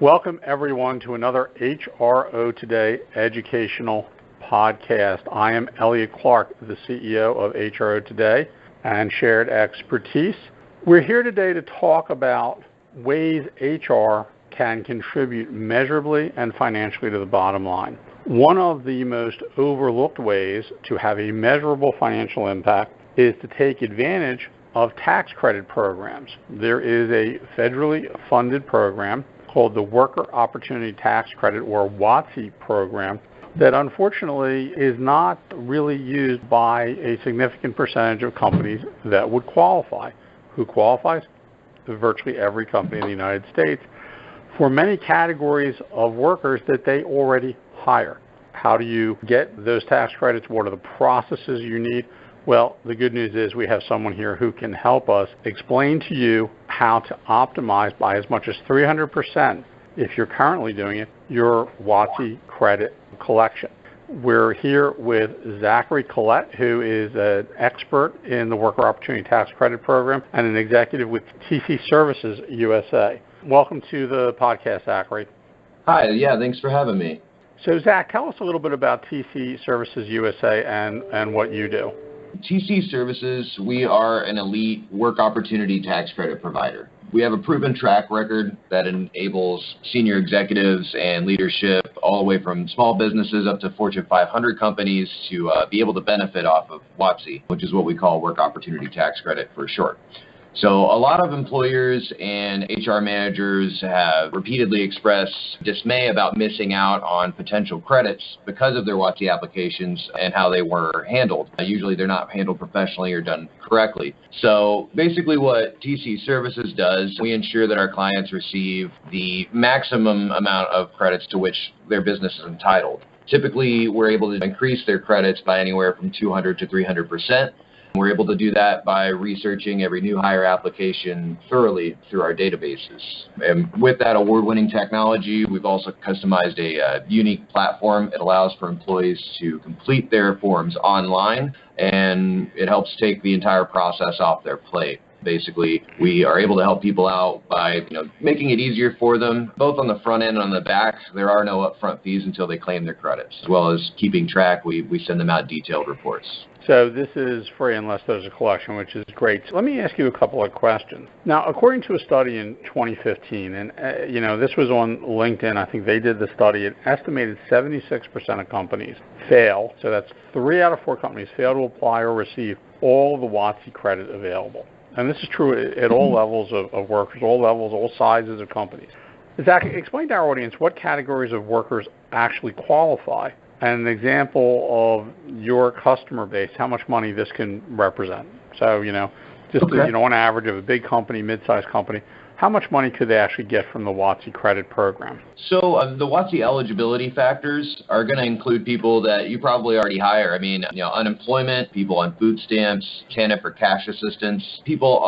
Welcome, everyone, to another HRO Today educational podcast. I am Elliot Clark, the CEO of HRO Today and Shared Expertise. We're here today to talk about ways HR can contribute measurably and financially to the bottom line. One of the most overlooked ways to have a measurable financial impact is to take advantage of tax credit programs. There is a federally funded program called the Worker Opportunity Tax Credit, or WOTC program, that unfortunately is not really used by a significant percentage of companies that would qualify. Who qualifies? Virtually every company in the United States for many categories of workers that they already hire. How do you get those tax credits? What are the processes you need? Well, the good news is we have someone here who can help us explain to you how to optimize by as much as 300%, if you're currently doing it, your WOTC credit collection. We're here with Zach Collett, who is an expert in the Worker Opportunity Tax Credit Program and an executive with TC Services USA. Welcome to the podcast, Zachary. Hi, thanks for having me. So, Zach, tell us a little bit about TC Services USA and what you do. TC Services, we are an elite work opportunity tax credit provider. We have a proven track record that enables senior executives and leadership all the way from small businesses up to Fortune 500 companies to be able to benefit off of WOTC, which is what we call Work Opportunity Tax Credit for short. So a lot of employers and HR managers have repeatedly expressed dismay about missing out on potential credits because of their WOTC applications and how they were handled. Usually they're not handled professionally or done correctly. So basically what TC Services does, we ensure that our clients receive the maximum amount of credits to which their business is entitled. Typically, we're able to increase their credits by anywhere from 200 to 300%. We're able to do that by researching every new hire application thoroughly through our databases. And with that award-winning technology, we've also customized a unique platform. It allows for employees to complete their forms online, and it helps take the entire process off their plate. Basically, we are able to help people out by making it easier for them, both on the front end and on the back. There are no upfront fees until they claim their credits. As well as keeping track, we send them out detailed reports. So this is free unless there's a collection, which is great. So let me ask you a couple of questions. Now, according to a study in 2015, and this was on LinkedIn, I think they did the study, it estimated 76% of companies fail, so that's 3 out of 4 companies fail to apply or receive all the WOTC credit available. And this is true at all levels of workers, all levels, all sizes of companies. Zach, explain to our audience what categories of workers actually qualify, and an example of your customer base, how much money this can represent. So, on average of a big company, mid-sized company, how much money could they actually get from the WOTC credit program? So the WOTC eligibility factors are going to include people that you probably already hire. I mean, unemployment, people on food stamps, TANF or cash assistance, people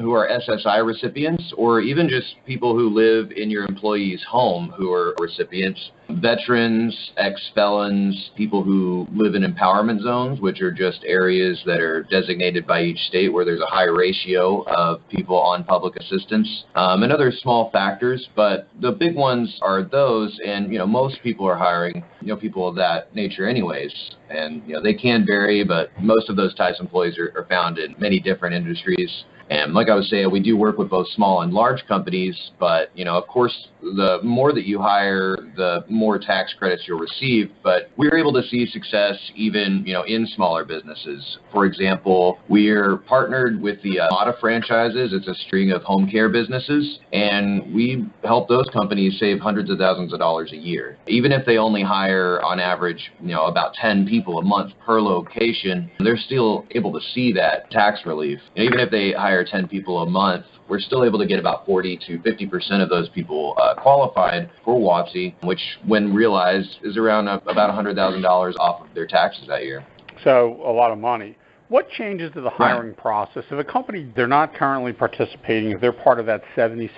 who are SSI recipients, or even just people who live in your employee's home who are recipients. Veterans, ex-felons, people who live in empowerment zones, which are just areas that are designated by each state where there's a high ratio of people on public assistance, and other small factors. But the big ones are those, and most people are hiring people of that nature anyways. And they can vary, but most of those types of employees are found in many different industries. And like I was saying, we do work with both small and large companies, but, of course, the more that you hire, the more tax credits you'll receive. But we're able to see success even, in smaller businesses. For example, we're partnered with the Mata franchises. It's a string of home care businesses, and we help those companies save hundreds of thousands of dollars a year. Even if they only hire, on average, about 10 people a month per location, they're still able to see that tax relief. And even if they hire 10 people a month, we're still able to get about 40 to 50% of those people qualified for WOTC, which, when realized, is around about $100,000 off of their taxes that year. So a lot of money. What changes to the hiring process? If a company, they're not currently participating, if they're part of that 76%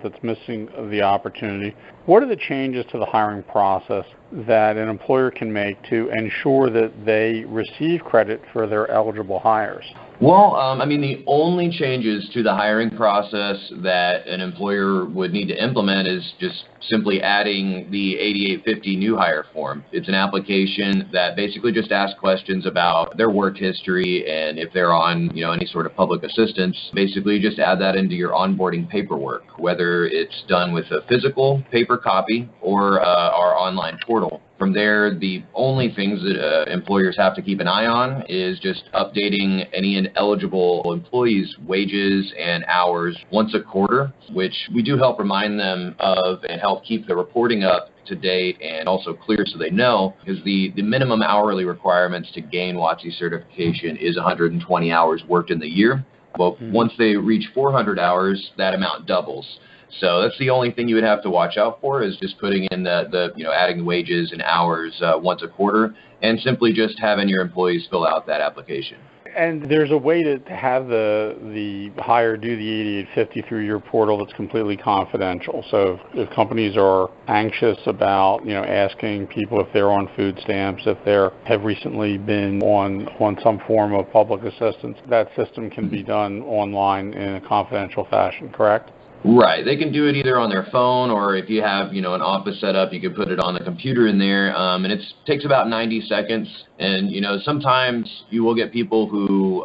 that's missing the opportunity, what are the changes to the hiring process that an employer can make to ensure that they receive credit for their eligible hires? Well, I mean, the only changes to the hiring process that an employer would need to implement is just simply adding the 8850 new hire form. It's an application that basically just asks questions about their work history and if they're on, any sort of public assistance. Basically, just add that into your onboarding paperwork, whether it's done with a physical paper copy or our online portal. From there, the only things that employers have to keep an eye on is just updating any ineligible employees' wages and hours once a quarter, which we do help remind them of and help keep the reporting up to date and also clear so they know, because the minimum hourly requirements to gain WOTC certification is 120 hours worked in the year. Well, once they reach 400 hours, that amount doubles. So that's the only thing you would have to watch out for, is just putting in adding wages and hours once a quarter, and simply just having your employees fill out that application. And there's a way to have the hire do the 8850 through your portal that's completely confidential. So if companies are anxious about, asking people if they're on food stamps, if they have recently been on some form of public assistance, that system can be done online in a confidential fashion, correct? Right. They can do it either on their phone, or if you have, an office set up, you can put it on the computer in there. And it takes about 90 seconds. And, sometimes you will get people who,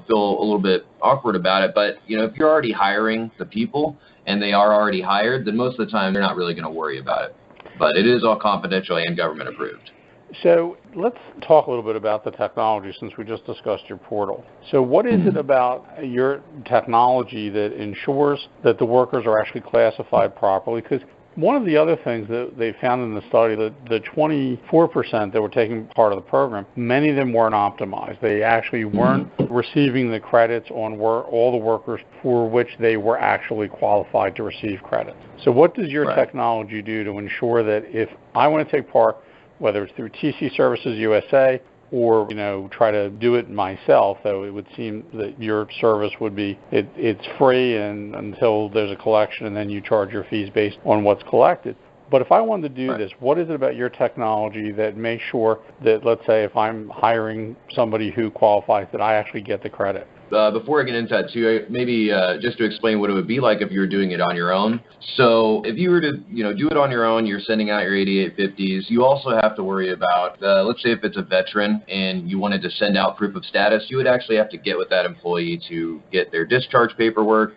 feel a little bit awkward about it. But, if you're already hiring the people and they are already hired, then most of the time they're not really going to worry about it. But it is all confidential and government approved. So let's talk a little bit about the technology, since we just discussed your portal. So what is it about your technology that ensures that the workers are actually classified properly? Because one of the other things that they found in the study, that the 24% that were taking part of the program, many of them weren't optimized. They actually weren't receiving the credits on all the workers for which they were actually qualified to receive credit. So what does your technology do to ensure that if I want to take part, whether it's through TC Services USA or, try to do it myself, though it would seem that your service would be, it's free and until there's a collection, and then you charge your fees based on what's collected. But if I wanted to do this, what is it about your technology that makes sure that, let's say, if I'm hiring somebody who qualifies, that I actually get the credit? Before I get into that too, maybe just to explain what it would be like if you were doing it on your own. So if you were to, do it on your own, you're sending out your 8850s. You also have to worry about, let's say if it's a veteran and you wanted to send out proof of status, you would actually have to get with that employee to get their discharge paperwork.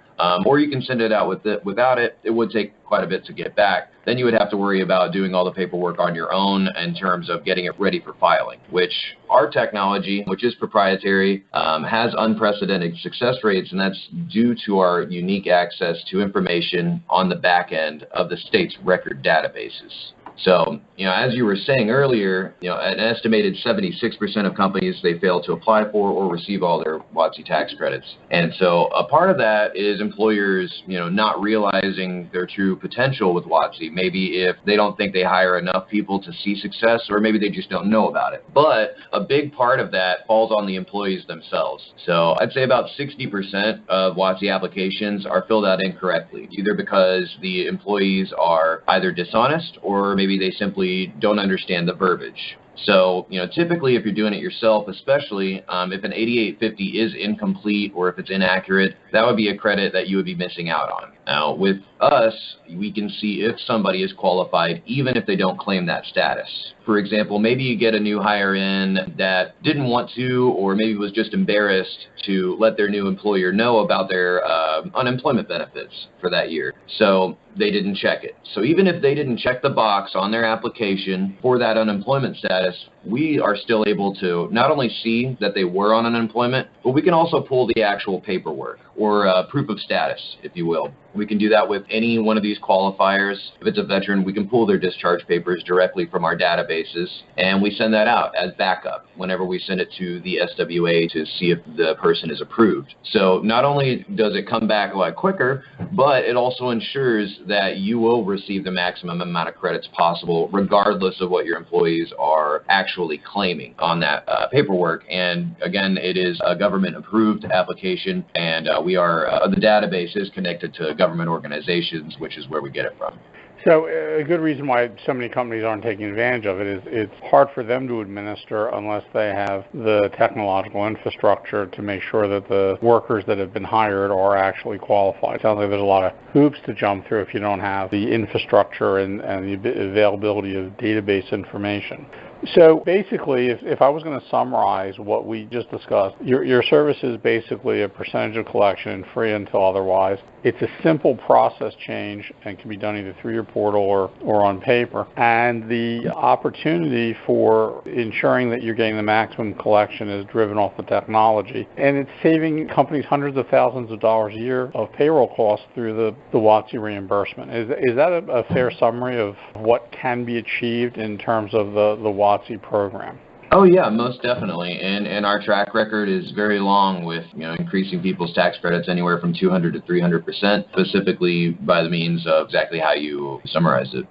Or you can send it out without it. It would take quite a bit to get back. Then you would have to worry about doing all the paperwork on your own in terms of getting it ready for filing, which our technology, which is proprietary, has unprecedented success rates, and that's due to our unique access to information on the back end of the state's record databases. So, as you were saying earlier, an estimated 76% of companies, they fail to apply for or receive all their WOTC tax credits. And so a part of that is employers, not realizing their true potential with WOTC. Maybe if they don't think they hire enough people to see success, or maybe they just don't know about it. But a big part of that falls on the employees themselves. So I'd say about 60% of WOTC applications are filled out incorrectly, either because the employees are either dishonest or maybe they simply don't understand the verbiage. So, typically if you're doing it yourself, especially if an 8850 is incomplete or if it's inaccurate, that would be a credit that you would be missing out on. Now, with us, we can see if somebody is qualified even if they don't claim that status. For example, maybe you get a new hire in that didn't want to, or maybe was just embarrassed to let their new employer know about their unemployment benefits for that year. So they didn't check it. So even if they didn't check the box on their application for that unemployment status, we are still able to not only see that they were on unemployment, but we can also pull the actual paperwork or proof of status, if you will. We can do that with any one of these qualifiers. If it's a veteran, we can pull their discharge papers directly from our databases, and we send that out as backup whenever we send it to the SWA to see if the person is approved. So not only does it come back a lot quicker, but it also ensures that you will receive the maximum amount of credits possible, regardless of what your employees are actually claiming on that paperwork. And again, it is a government-approved application, and the database is connected to government organizations, which is where we get it from. So a good reason why so many companies aren't taking advantage of it is it's hard for them to administer unless they have the technological infrastructure to make sure that the workers that have been hired are actually qualified. It sounds like there's a lot of hoops to jump through if you don't have the infrastructure and the availability of database information. So basically, if I was going to summarize what we just discussed, your service is basically a percentage of collection and free until otherwise. It's a simple process change and can be done either through your portal or on paper. And the opportunity for ensuring that you're getting the maximum collection is driven off the technology. And it's saving companies hundreds of thousands of dollars a year of payroll costs through the WOTC reimbursement. Is that a fair summary of what can be achieved in terms of the WOTC program? Oh yeah, most definitely, and our track record is very long with increasing people's tax credits anywhere from 200 to 300%, specifically by the means of exactly how you summarized it.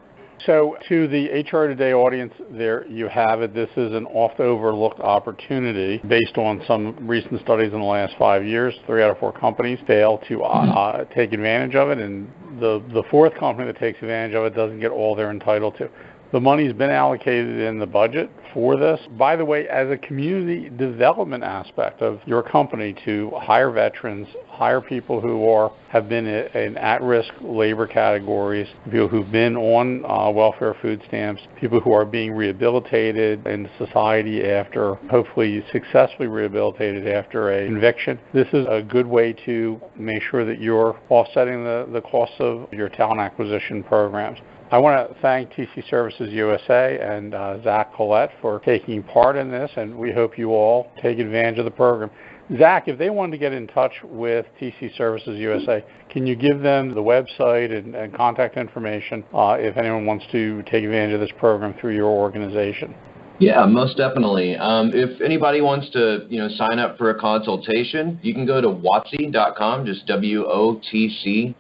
So to the HRO Today audience, there you have it. This is an oft-overlooked opportunity based on some recent studies in the last 5 years. 3 out of 4 companies fail to take advantage of it, and the fourth company that takes advantage of it doesn't get all they're entitled to. The money's been allocated in the budget for this. By the way, as a community development aspect of your company to hire veterans, hire people who have been in at-risk labor categories, people who've been on welfare food stamps, people who are being rehabilitated in society after, hopefully successfully rehabilitated after a conviction. This is a good way to make sure that you're offsetting the costs of your talent acquisition programs. I want to thank TC Services USA and Zach Collett for taking part in this, and we hope you all take advantage of the program. Zach, if they wanted to get in touch with TC Services USA, can you give them the website and contact information if anyone wants to take advantage of this program through your organization? Yeah, most definitely. If anybody wants to, sign up for a consultation, you can go to WOTC.com, just WOTC.com.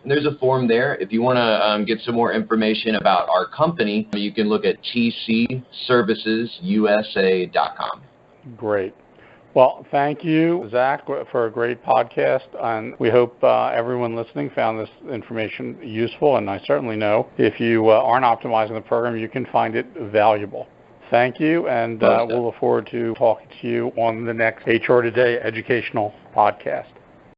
And there's a form there. If you want to get some more information about our company, you can look at tcservicesusa.com. Great. Well, thank you, Zach, for a great podcast. And we hope everyone listening found this information useful. And I certainly know if you aren't optimizing the program, you can find it valuable. Thank you. And we'll look forward to talking to you on the next HRO Today educational podcast.